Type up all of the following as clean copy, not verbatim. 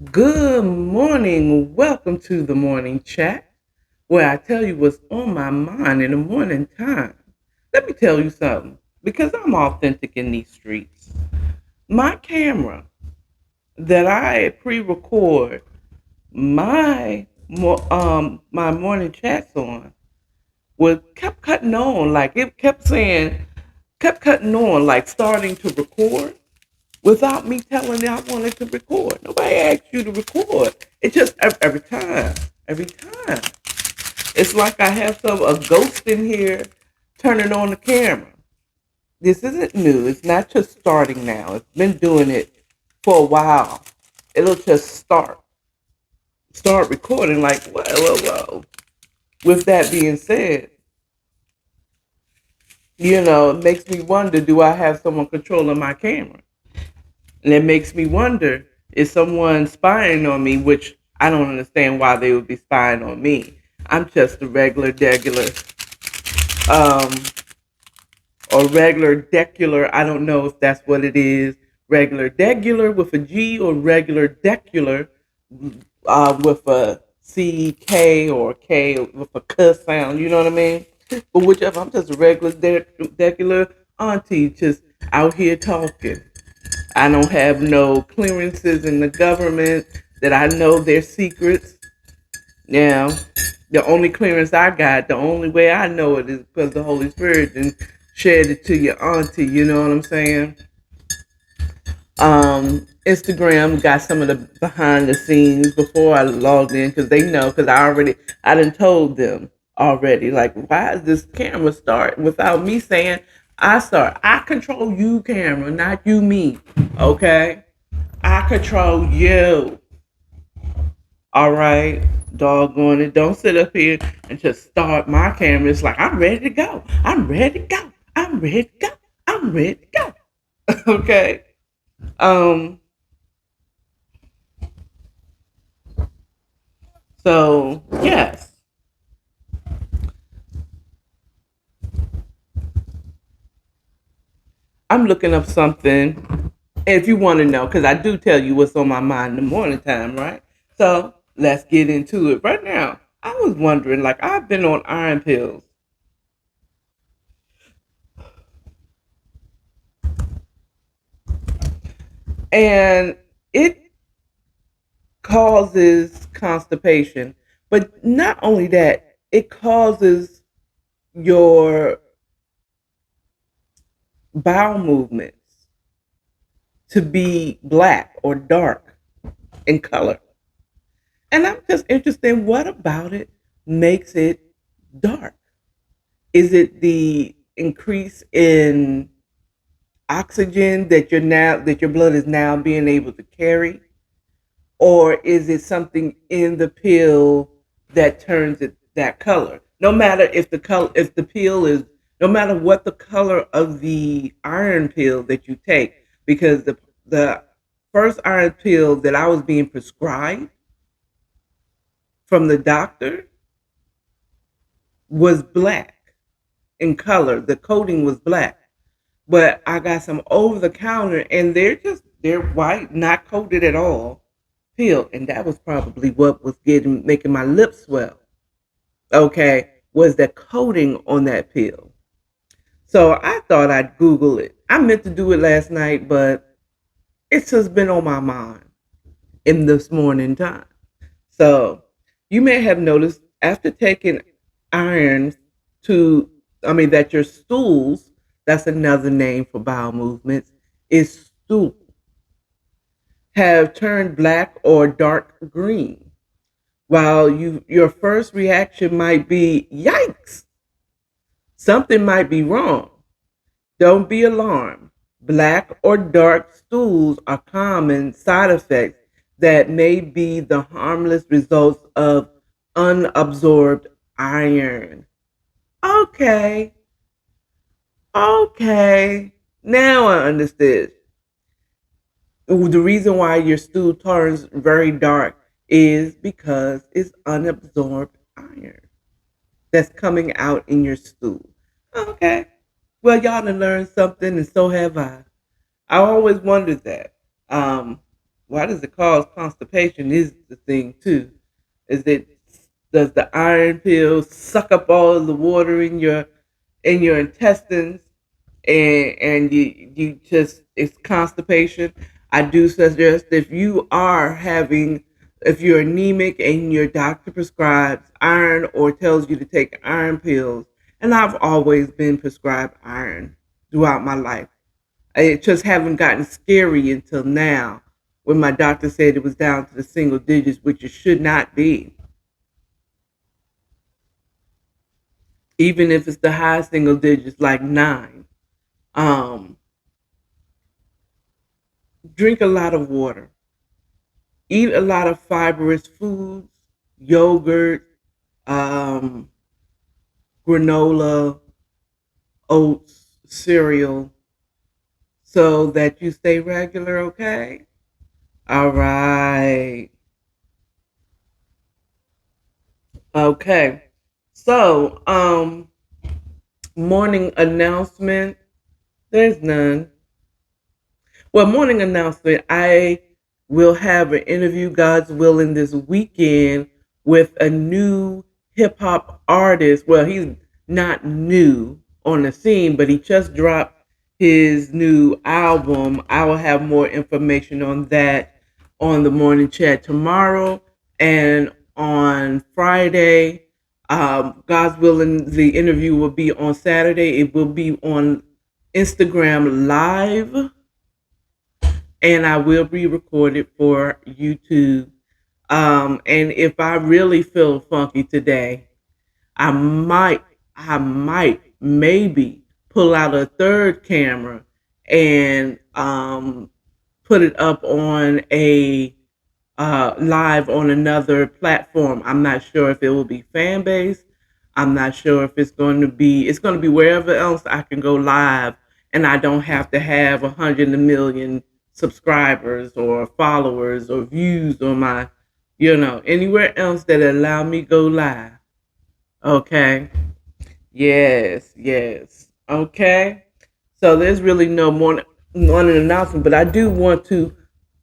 Good morning. Welcome to the morning chat where I tell you what's on my mind in the morning time. Let me tell you something because I'm authentic in these streets. My camera that I pre-record my morning chats on was kept cutting on like it kept cutting on like starting to record without me telling you I wanted to record. Nobody asked you to record. It just every time. It's like I have a ghost in here turning on the camera. This isn't new. It's not just starting now. It's been doing it for a while. It'll just start recording like whoa. With that being said, it makes me wonder: do I have someone controlling my camera? And it makes me wonder, is someone spying on me, which I don't understand why they would be spying on me. I'm just a um, regular decular. I don't know if that's what it is. Regular degular with a G or regular decular with a C, K, or K with a K sound. You know what I mean? But whichever, I'm just a regular decular auntie just out here talking. I don't have no clearances in the government that I know their secrets. Now, the only clearance I got, the only way I know it is because the Holy Spirit and shared it to your auntie. You know what I'm saying? Instagram got some of the behind the scenes before I logged in because they know because I done told them already like why is this camera start without me saying I start. I control you camera, not you me. Okay? I control you. All right, doggone it. Don't sit up here and just start my camera. It's like I'm ready to go. I'm ready to go. I'm ready to go. I'm ready to go. Okay. Um, so yes. I'm looking up something. If you want to know, because I do tell you what's on my mind in the morning time, right? So let's get into it right now. I was wondering, like I've been on iron pills, and it causes constipation. But not only that, it causes your bowel movements to be black or dark in color. And I'm just interested in what about it makes it dark? Is it the increase in oxygen that your blood is now being able to carry? Or is it something in the pill that turns it that color? No matter if the pill is, no matter what the color of the iron pill that you take, because the first iron pill that I was being prescribed from the doctor was black in color. The coating was black, but I got some over the counter, and they're white, not coated at all pill, and that was probably what was getting making my lips swell. Okay, was the coating on that pill. So I thought I'd Google it. I meant to do it last night, but it's just been on my mind in this morning time. So you may have noticed after taking iron that your stools, that's another name for bowel movements, is stool, have turned black or dark green. While your first reaction might be, yikes, something might be wrong. Don't be alarmed. Black or dark stools are common side effects that may be the harmless results of unabsorbed iron. Okay, okay. Now I understood. The reason why your stool turns very dark is because it's unabsorbed iron that's coming out in your stool. Okay. Well, y'all done learned something, and so have I. I always wondered that. Um, why does it cause constipation is the thing too. Is it does the iron pill suck up all of the water in your intestines and you just it's constipation. I do suggest if you are having if you're anemic and your doctor prescribes iron or tells you to take iron pills, and I've always been prescribed iron throughout my life. It just haven't gotten scary until now when my doctor said it was down to the single digits, which it should not be. Even if it's the high single digits like 9. Um, Drink a lot of water. Eat a lot of fibrous foods, yogurt, um, granola, oats, cereal, so that you stay regular, okay? All right. Okay. So, morning announcement. There's none. Well, morning announcement. I will have an interview, God's willing, this weekend with a new hip hop artist. Well, he's not new on the scene, but he just dropped his new album. I will have more information on that on the morning chat tomorrow and on Friday. God's willing, the interview will be on Saturday. It will be on Instagram Live and I will be recorded for YouTube. And if I really feel funky today, I might, maybe pull out a third camera and put it up on a live on another platform. I'm not sure if it will be fan based. I'm not sure if it's going to be wherever else I can go live and I don't have to have 100 million subscribers or followers or views on my, anywhere else that allow me go live. Okay. Yes, yes. Okay. So there's really no morning announcement, but I do want to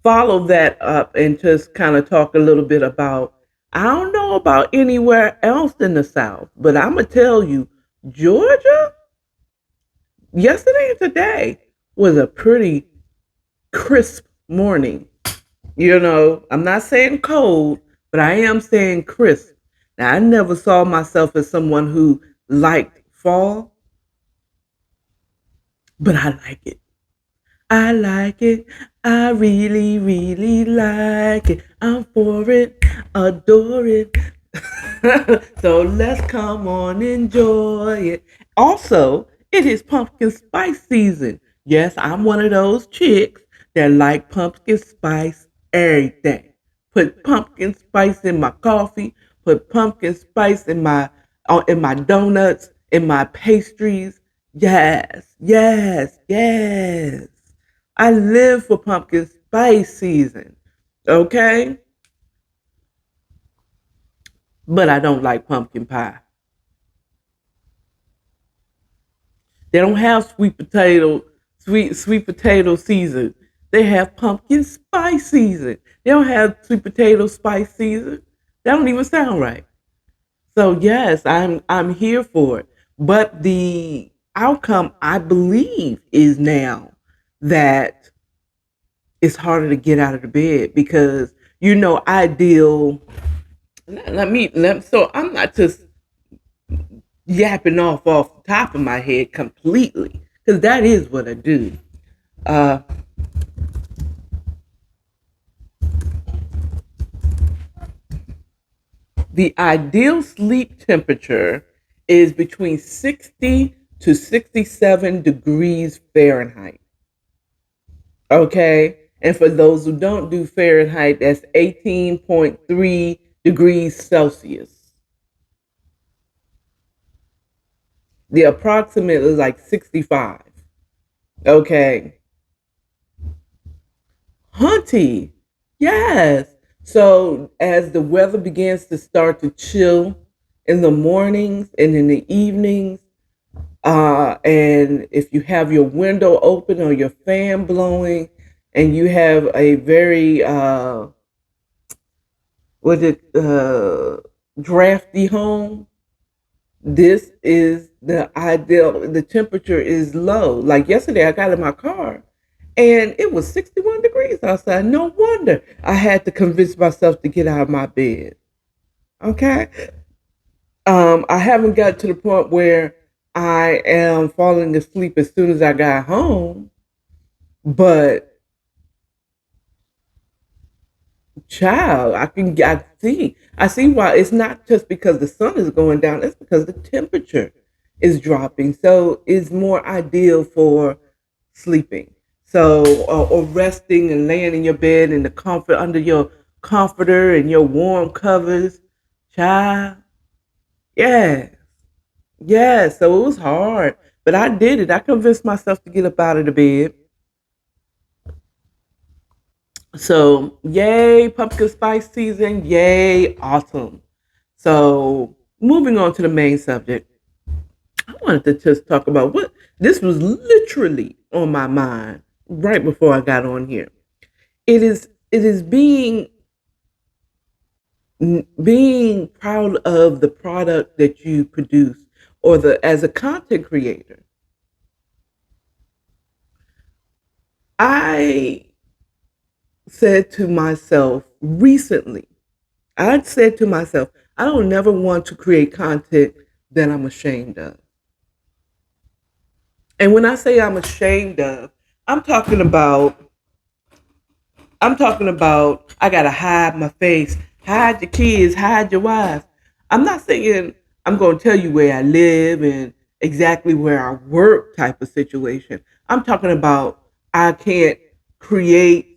follow that up and just kind of talk a little bit about. I don't know about anywhere else in the South, but I'm gonna tell you, Georgia, yesterday and today was a pretty crisp morning. I'm not saying cold, but I am saying crisp. Now, I never saw myself as someone who liked fall, but I like it. I like it. I really, really like it. I'm for it. Adore it. So let's come on, enjoy it. Also, it is pumpkin spice season. Yes, I'm one of those chicks that like pumpkin spice everything. Put pumpkin spice in my coffee. Put pumpkin spice in my donuts, in my pastries. Yes, yes, yes. I live for pumpkin spice season. Okay? But I don't like pumpkin pie. They don't have sweet potato season. They have pumpkin spice season. They don't have sweet potato spice season. That don't even sound right. So yes, I'm here for it. But the outcome I believe is now that it's harder to get out of the bed because I deal so I'm not just yapping off the top of my head completely because that is what I do. Uh, the ideal sleep temperature is between 60 to 67 degrees Fahrenheit. Okay. And for those who don't do Fahrenheit, that's 18.3 degrees Celsius. The approximate is like 65. Okay. Hunty. Yes. So as the weather begins to start to chill in the mornings and in the evenings, and if you have your window open or your fan blowing and you have a very what it drafty home, this is the ideal. The temperature is low. Like yesterday, I got in my car and it was 61 degrees outside. No wonder I had to convince myself to get out of my bed. Okay. I haven't got to the point where I am falling asleep as soon as I got home, but child, I see why it's not just because the sun is going down, it's because the temperature is dropping. So it's more ideal for sleeping. So or resting and laying in your bed in the comfort under your comforter and your warm covers. Child. Yeah. Yeah. So it was hard. But I did it. I convinced myself to get up out of the bed. So yay, pumpkin spice season, yay, autumn. So, moving on to the main subject, I wanted to just talk about what this was literally on my mind right before I got on here. It is being proud of the product that you produce or the as a content creator. I said to myself recently, I said to myself, I don't never want to create content that I'm ashamed of. And when I say I'm ashamed of, I'm talking about I'm talking about I gotta hide my face, hide your kids, hide your wife. I'm not saying I'm gonna tell you where I live and exactly where I work type of situation. I'm talking about I can't create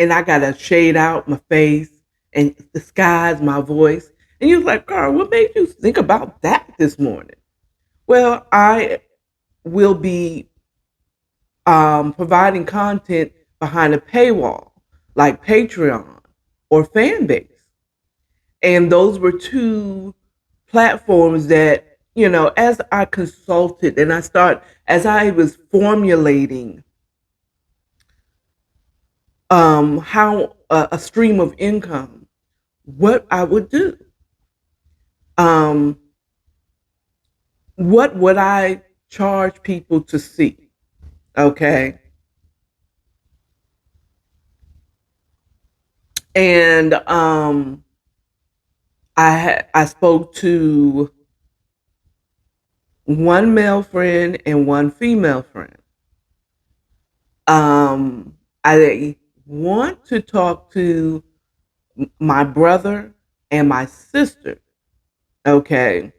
and I gotta shade out my face and disguise my voice. And you was like, Carl, what made you think about that this morning? Well, I will be providing content behind a paywall, like Patreon or Fanbase. And those were two platforms that, as I consulted and as I was formulating how a stream of income, what I would do, um, what would I charge people to see? Okay. And I spoke to one male friend and one female friend. I want to talk to my brother and my sister. Okay,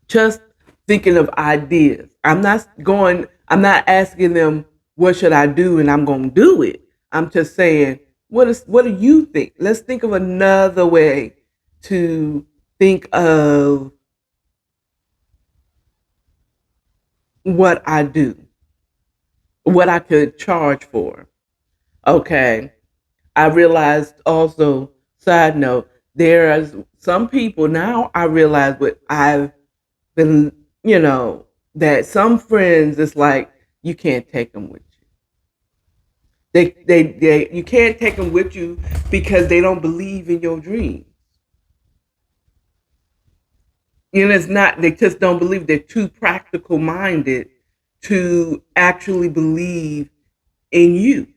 just thinking of ideas. I'm not asking them what should I do and I'm going to do it. I'm just saying, what do you think? Let's think of another way to think of what I do, what I could charge for. Okay. I realized also, side note, there are some people now I realize what I've been, that some friends, it's like you can't take them with you. You can't take them with you because they don't believe in your dream. It's not, they just don't believe. They're too practical minded to actually believe in you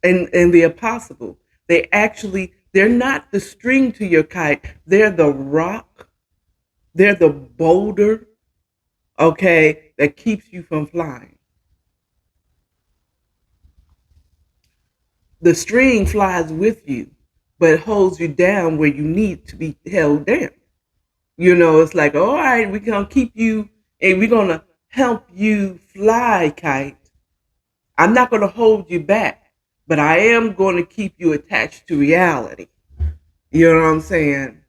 and the impossible. They're not the string to your kite. They're the rock. They're the boulder, okay, that keeps you from flying. The string flies with you, but it holds you down where you need to be held down. It's like, all right, we're going to keep you and we're going to help you fly, kite. I'm not going to hold you back, but I am going to keep you attached to reality. You know what I'm saying?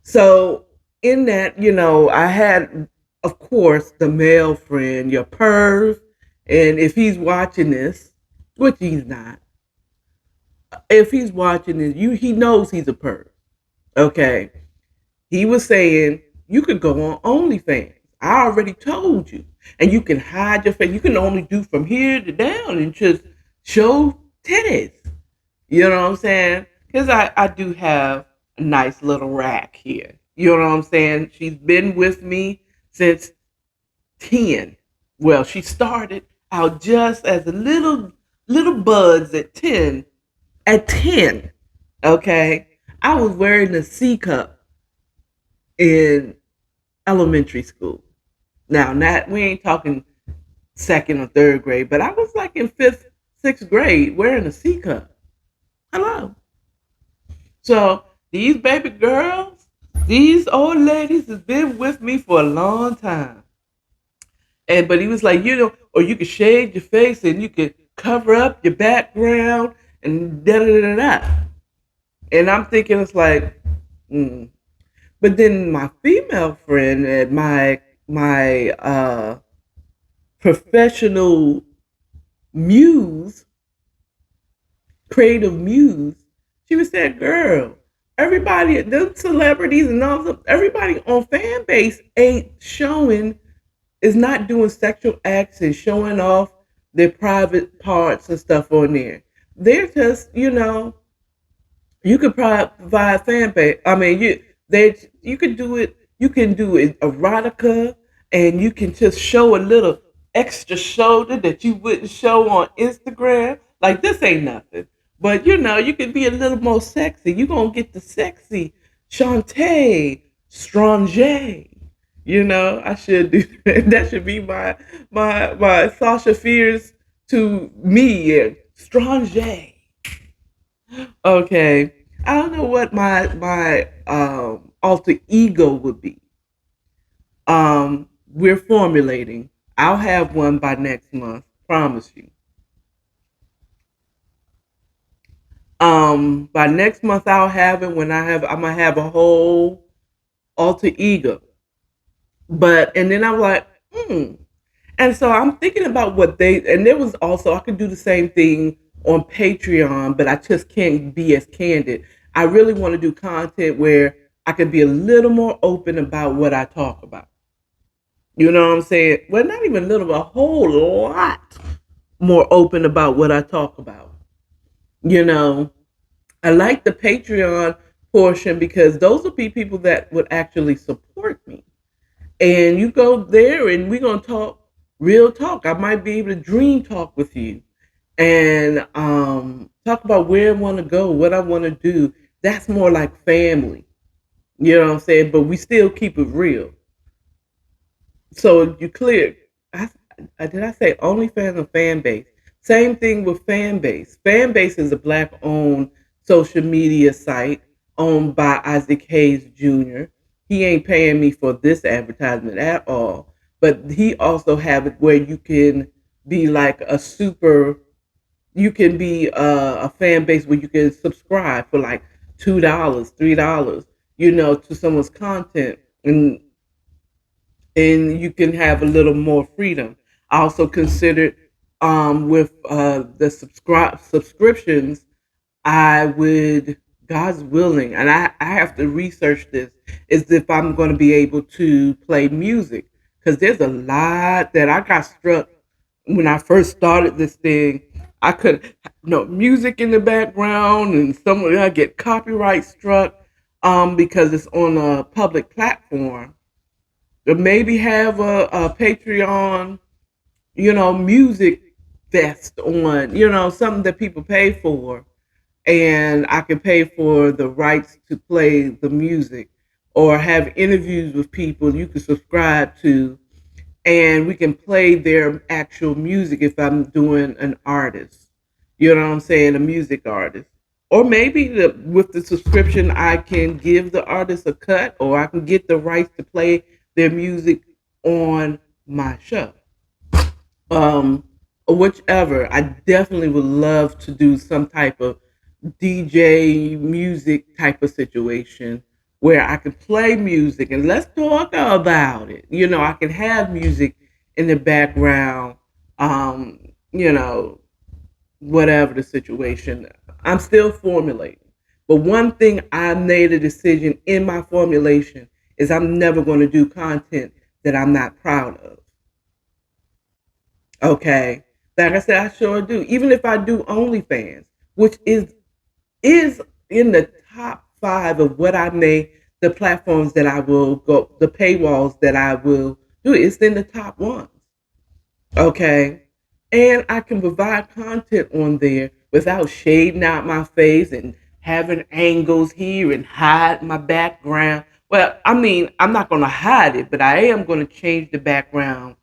So in that, I had, of course, the male friend, your perv, and if he's watching this, which he's not, if he's watching this, he knows he's a perv. Okay, he was saying you could go on OnlyFans. I already told you And you can hide your face. You can only do from here to down and just show titties. You know what I'm saying? Because I do have a nice little rack here. You know what I'm saying? She's been with me since 10. Well, she started out just as a little buds at 10. At 10, okay, I was wearing a C cup in elementary school. Now, not we ain't talking second or third grade, but I was like in fifth, sixth grade wearing a C cup. Hello. So these baby girls, these old ladies has been with me for a long time. And but he was like, or you could shade your face and you could cover up your background and da da da da. And I'm thinking it's like, mm. But then my female friend at my professional muse, creative muse, she was saying, "Girl, everybody, the celebrities and all the everybody on fan base ain't showing, is not doing sexual acts and showing off their private parts and stuff on there. They're just, you could provide fan base. I mean, you could do it. You can do it erotica, and you can just show a little extra shoulder that you wouldn't show on Instagram. Like this ain't nothing, but you can be a little more sexy. You gonna get the sexy Shantae Strange. I should do that. That should be my Sasha Fierce to me, Strange. Okay. I don't know what my alter ego would be. We're formulating. I'll have one by next month, promise you. By next month I'll have it when I'm gonna have a whole alter ego. But and then I'm like, hmm. And so I'm thinking about and there was also, I could do the same thing on Patreon, but I just can't be as candid. I really want to do content where I could be a little more open about what I talk about. You know what I'm saying? Well, not even a little, but a whole lot more open about what I talk about. You know, I like the Patreon portion because those will be people that would actually support me. And you go there and we're going to talk real talk. I might be able to dream talk with you and talk about where I want to go, what I want to do. That's more like family. You know what I'm saying? But we still keep it real. So you clear. Did I say OnlyFans or fan base? Same thing with fan base. Fan base is a black owned social media site owned by Isaac Hayes Jr. He ain't paying me for this advertisement at all. But he also have it where you can be like you can be a fan base where you can subscribe for like $2, $3, to someone's content. And you can have a little more freedom. I also considered with the subscriptions, I would, God's willing, and I have to research this, is if I'm going to be able to play music. Because there's a lot that I got struck when I first started this thing. I could, music in the background, and I get copyright struck because it's on a public platform. Or maybe have a Patreon, music fest on, something that people pay for, and I can pay for the rights to play the music or have interviews with people you can subscribe to, and we can play their actual music if I'm doing an artist. You know what I'm saying? A music artist. Or maybe with the subscription, I can give the artist a cut or I can get the rights to play their music on my show. Or whichever. I definitely would love to do some type of DJ music type of situation where I can play music and let's talk about it. I can have music in the background, um, you know, whatever the situation. I'm still formulating. But one thing I made a decision in my formulation is I'm never going to do content that I'm not proud of. Okay. Like I said, I sure do. Even if I do OnlyFans, which is in the top five of what I may the platforms that I will go, the paywalls that I will do. It's in the top ones. Okay. And I can provide content on there without shading out my face and having angles here and hide my background. Well, I mean, I'm not going to hide it, but I am going to change the background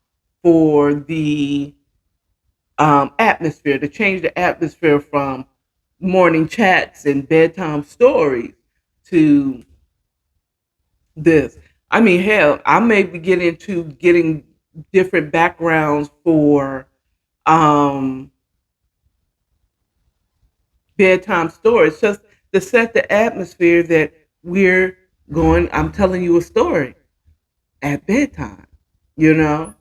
for the atmosphere, to change the atmosphere from morning chats and bedtime stories to this. I mean, hell, I may be getting into getting different backgrounds for um, bedtime stories, just to set the atmosphere that we're going. I'm telling you a story at bedtime, you know,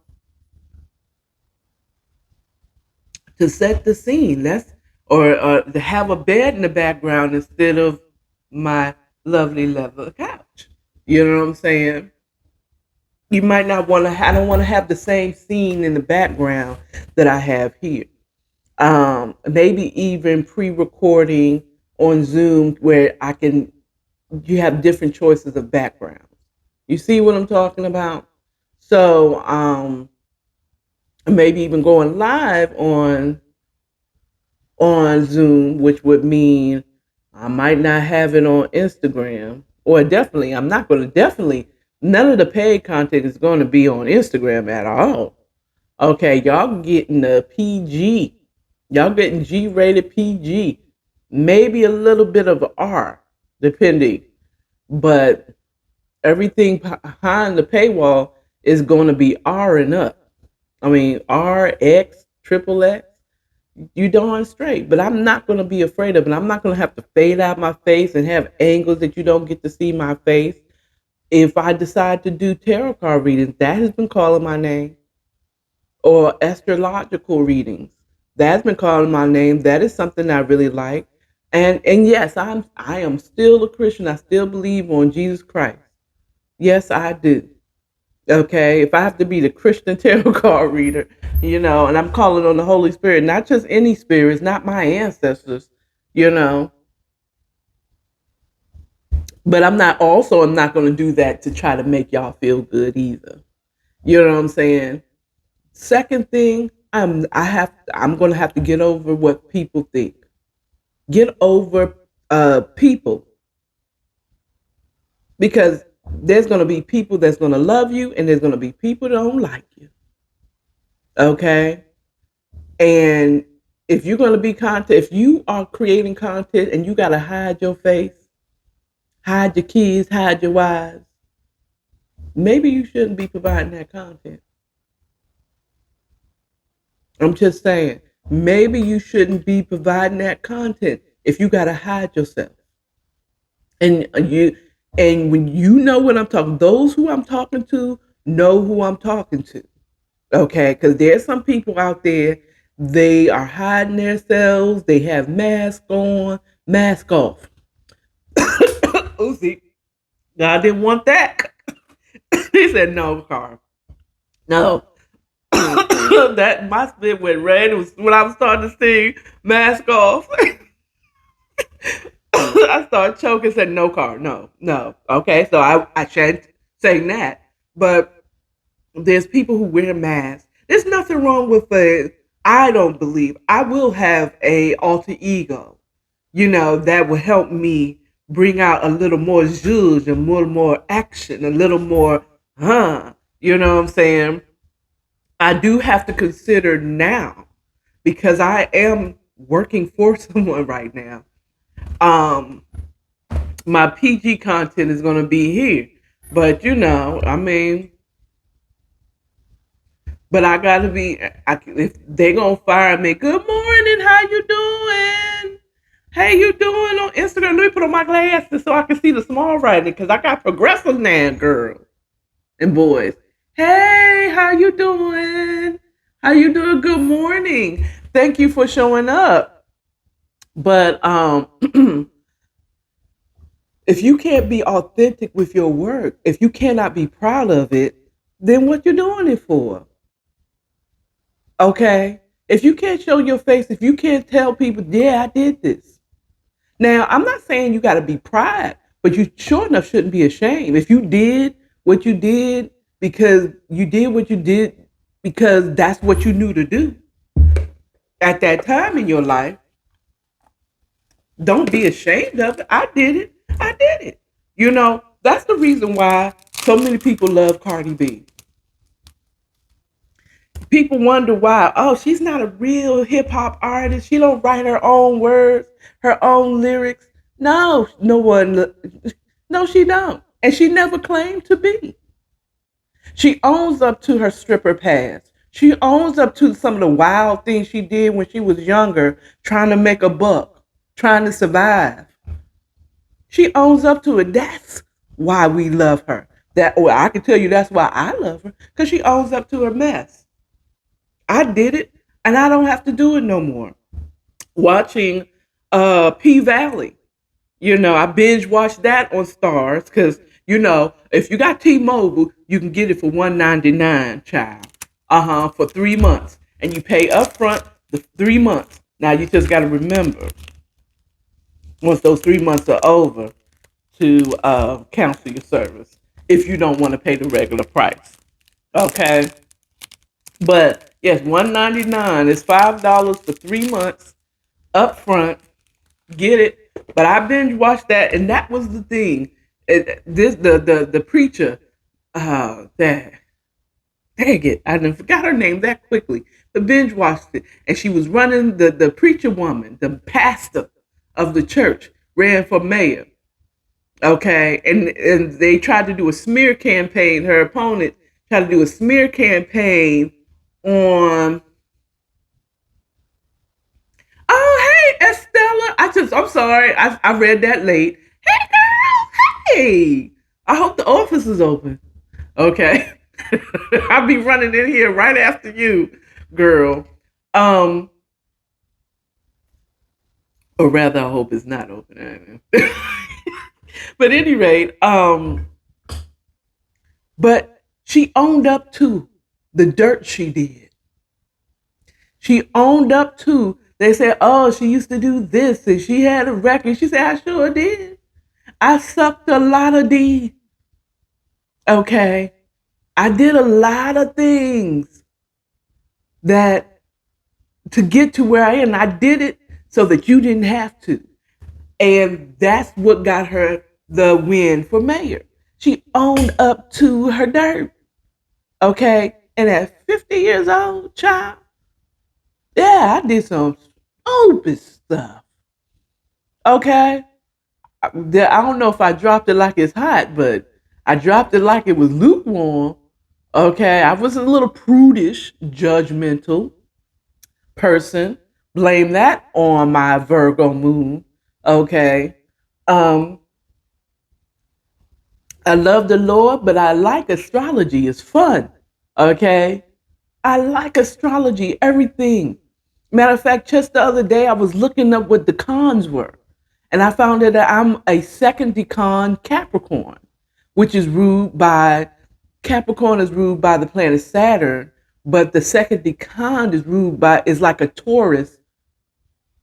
to set the scene. That's or to have a bed in the background instead of my lovely leather couch. You know what I'm saying? You might not want to. I don't want to have the same scene in the background that I have here. Maybe even pre-recording on Zoom where I can. You have different choices of backgrounds. You see what I'm talking about? So maybe even going live on Zoom, which would mean I might not have it on Instagram, or definitely, I'm not going to definitely, none of the paid content is going to be on Instagram at all. Okay, y'all getting the PG, y'all getting G rated PG, maybe a little bit of R, depending, but everything behind the paywall is going to be R and up. I mean, R, X, triple X, you darn straight. But I'm not going to be afraid of it. I'm not going to have to fade out my face and have angles that you don't get to see my face. If I decide to do tarot card readings, that has been calling my name, or astrological readings, that's been calling my name. That is something I really like. And yes, I am still a Christian. I still believe on Jesus Christ. Yes, I do. Okay, if I have to be the Christian tarot card reader, and I'm calling on the Holy Spirit, not just any spirits, not my ancestors, you know, but I'm not going to do that to try to make y'all feel good either. You know what I'm saying? Second thing, I'm going to have to get over what people think. Get over people, because there's going to be people that's going to love you and there's going to be people that don't like you. Okay? And if you're going to be content, if you are creating content and you got to hide your face, hide your kids, hide your wives, maybe you shouldn't be providing that content. I'm just saying, maybe you shouldn't be providing that content if you got to hide yourself. And when you know what I'm talking, those who I'm talking to know who I'm talking to. Okay, because there's some people out there, they are hiding themselves, they have mask on, mask off. Oh, see, God didn't want that. He said, no, Carl. No. That my spit went red. It was when I was starting to sing mask off. I started choking, said, no, Carl, no, no. Okay, so I shan't saying that. But there's people who wear masks. There's nothing wrong with I don't believe. I will have a alter ego, that will help me bring out a little more zhuzh, a little more action, a little more, you know what I'm saying? I do have to consider now, because I am working for someone right now. Um, my PG content is going to be here, but I mean, but I gotta be. If they gonna fire me, good morning. How you doing? Hey, you doing on Instagram? Let me put on my glasses so I can see the small writing, because I got progressive now, girls and boys. Hey, how you doing? How you doing? Good morning. Thank you for showing up. But if you can't be authentic with your work, if you cannot be proud of it, then what you doing it for? Okay? If you can't show your face, if you can't tell people, yeah, I did this. Now, I'm not saying you got to be pride, but you sure enough shouldn't be ashamed. If you did what you did because you did what you did because that's what you knew to do at that time in your life, don't be ashamed of it. I did it. I did it. That's the reason why so many people love Cardi B. People wonder why. Oh, she's not a real hip hop artist. She don't write her own words, her own lyrics. No, no one. No, she don't, and she never claimed to be. She owns up to her stripper past. She owns up to some of the wild things she did when she was younger, trying to make a buck, trying to survive. She owns up to it. That's why we love her. I can tell you that's why I love her, because she owns up to her mess. I did it, and I don't have to do it no more. Watching P Valley, I binge watched that on Stars because if you got T-Mobile, you can get it for $1.99, child. For 3 months, and you pay upfront the 3 months. Now you just got to remember, once those 3 months are over, to cancel your service if you don't want to pay the regular price. Okay. But yes, $1.99 is $5 for 3 months up front. Get it? But I binge watched that, and that was the thing. The preacher, that dang it, I done forgot her name that quickly. But binge watched it, and she was running the preacher woman, the pastor of the church, ran for mayor. Okay, and they tried to do a smear campaign. Her opponent tried to do a smear campaign on. Oh, hey, Estella. I'm sorry. I read that late. Hey, girl. Hey. I hope the office is open. Okay. I'll be running in here right after you, girl. Um, or rather, I hope it's not open. But at any rate, but she owned up to the dirt she did. She owned up to, they said, oh, she used to do this and she had a record. She said, I sure did. I sucked a lot of D. Okay. I did a lot of things that to get to where I am. I did it so that you didn't have to. And that's what got her the win for mayor. She owned up to her dirt. Okay. And at 50 years old, child, yeah, I did some stupid stuff. Okay. I don't know if I dropped it like it's hot, but I dropped it like it was lukewarm. Okay. I was a little prudish, judgmental person. Blame that on my Virgo moon. Okay. Um, I love the Lord, but I like astrology. It's fun. Okay. I like astrology, everything. Matter of fact, just the other day, I was looking up what the cons were. And I found out that I'm a second decan Capricorn, which is ruled by, Capricorn is ruled by the planet Saturn, but the second decan is like a Taurus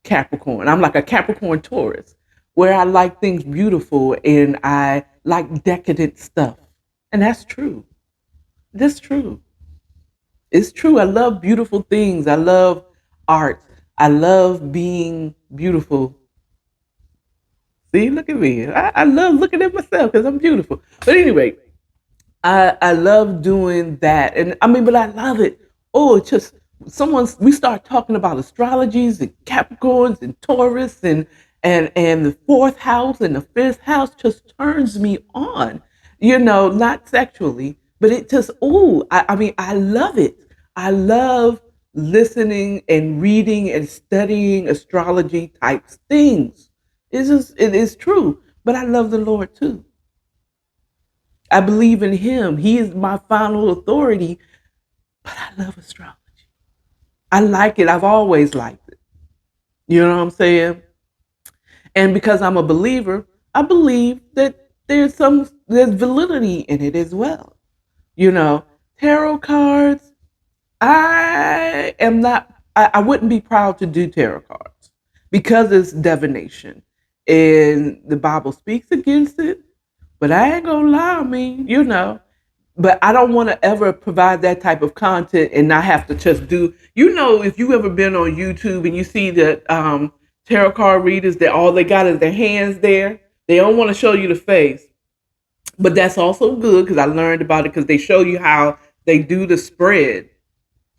Capricorn. I'm like a Capricorn Taurus, where I like things beautiful and I like decadent stuff. And that's true. That's true. It's true. I love beautiful things. I love art. I love being beautiful. See, look at me. I love looking at myself because I'm beautiful. But anyway, I love doing that. And I mean, but I love it. Oh, it's just we start talking about astrologies and Capricorns and Taurus and the fourth house and the fifth house just turns me on. Not sexually, but it just, I mean, I love it. I love listening and reading and studying astrology types things. It is true. But I love the Lord too. I believe in him. He is my final authority. But I love astrology. I like it. I've always liked it. You know what I'm saying? And because I'm a believer, I believe that there's validity in it as well. Tarot cards, I am not. I wouldn't be proud to do tarot cards because it's divination, and the Bible speaks against it. But I ain't gonna lie, I mean, But I don't want to ever provide that type of content and not have to just do. If you ever been on YouTube and you see that tarot card readers that all they got is their hands there, they don't want to show you the face. But that's also good because I learned about it because they show you how they do the spread,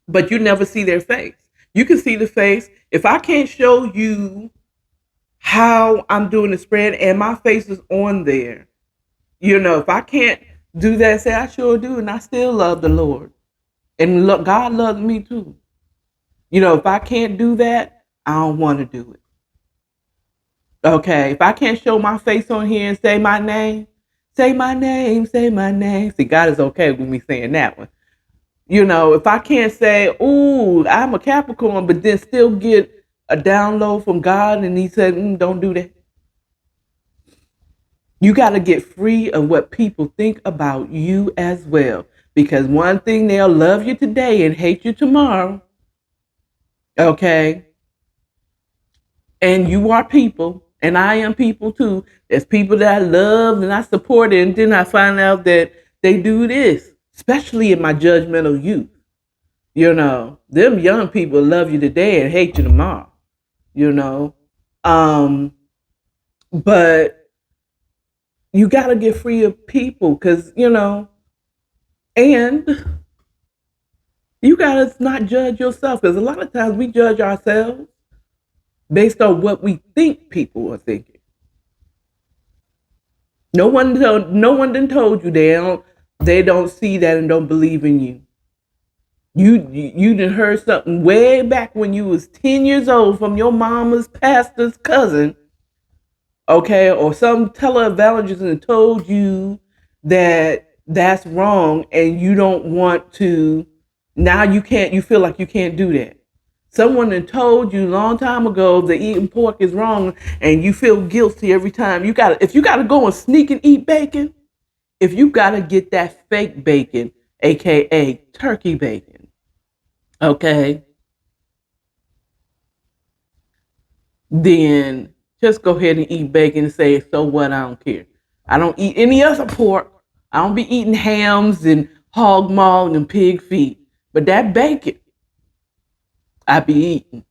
but you never see their face. You can see the face. If I can't show you how I'm doing the spread and my face is on there, if I can't do that, say I sure do, and I still love the Lord. And look, God loves me too. If I can't do that, I don't want to do it. Okay. If I can't show my face on here and say my name, say my name, say my name. See, God is okay with me saying that one. If I can't say, "Ooh, I'm a Capricorn," but then still get a download from God and He said, "Don't do that." You got to get free of what people think about you as well. Because one thing, they'll love you today and hate you tomorrow. Okay. And you are people, and I am people too. There's people that I love and I support, and then I find out that they do this, especially in my judgmental youth. Them young people love you today and hate you tomorrow. You know, um, but you got to get free of people because and you got to not judge yourself because a lot of times we judge ourselves based on what we think people are thinking. No one done told you they don't see that and don't believe in you. You done heard something way back when you was 10 years old from your mama's pastor's cousin, okay, or some televangelist and told you that that's wrong and you don't want to. Now you feel like you can't do that. Someone that told you a long time ago that eating pork is wrong and you feel guilty every time. If you gotta go and sneak and eat bacon, if you gotta get that fake bacon, aka turkey bacon, okay, then just go ahead and eat bacon and say, so what, I don't care. I don't eat any other pork. I don't be eating hams and hog maw and pig feet. But that bacon, I be eating.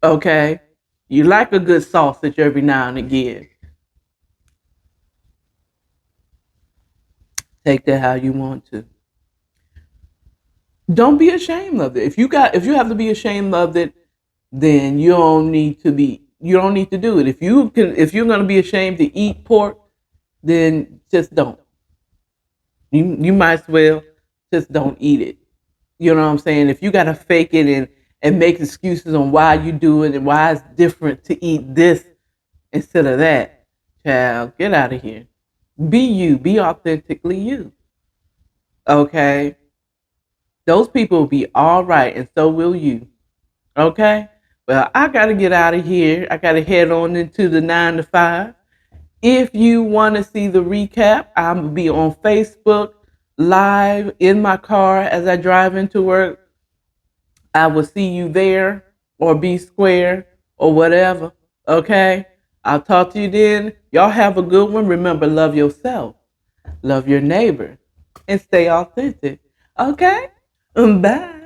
Okay? You like a good sausage every now and again. Take that how you want to. Don't be ashamed of it. If you have to be ashamed of it, then you don't need to do it. If you're gonna be ashamed to eat pork, then just don't. You might as well just don't eat it. You know what I'm saying? If you gotta fake it and make excuses on why you do it and why it's different to eat this instead of that, child, get out of here. Be you. Be authentically you. Okay? Those people will be all right, and so will you. Okay? Well, I gotta get out of here. I gotta head on into the 9 to 5. If you want to see the recap, I'm going to be on Facebook live in my car as I drive into work. I will see you there or be square or whatever. Okay? I'll talk to you then. Y'all have a good one. Remember, love yourself, love your neighbor, and stay authentic. Okay? Bye.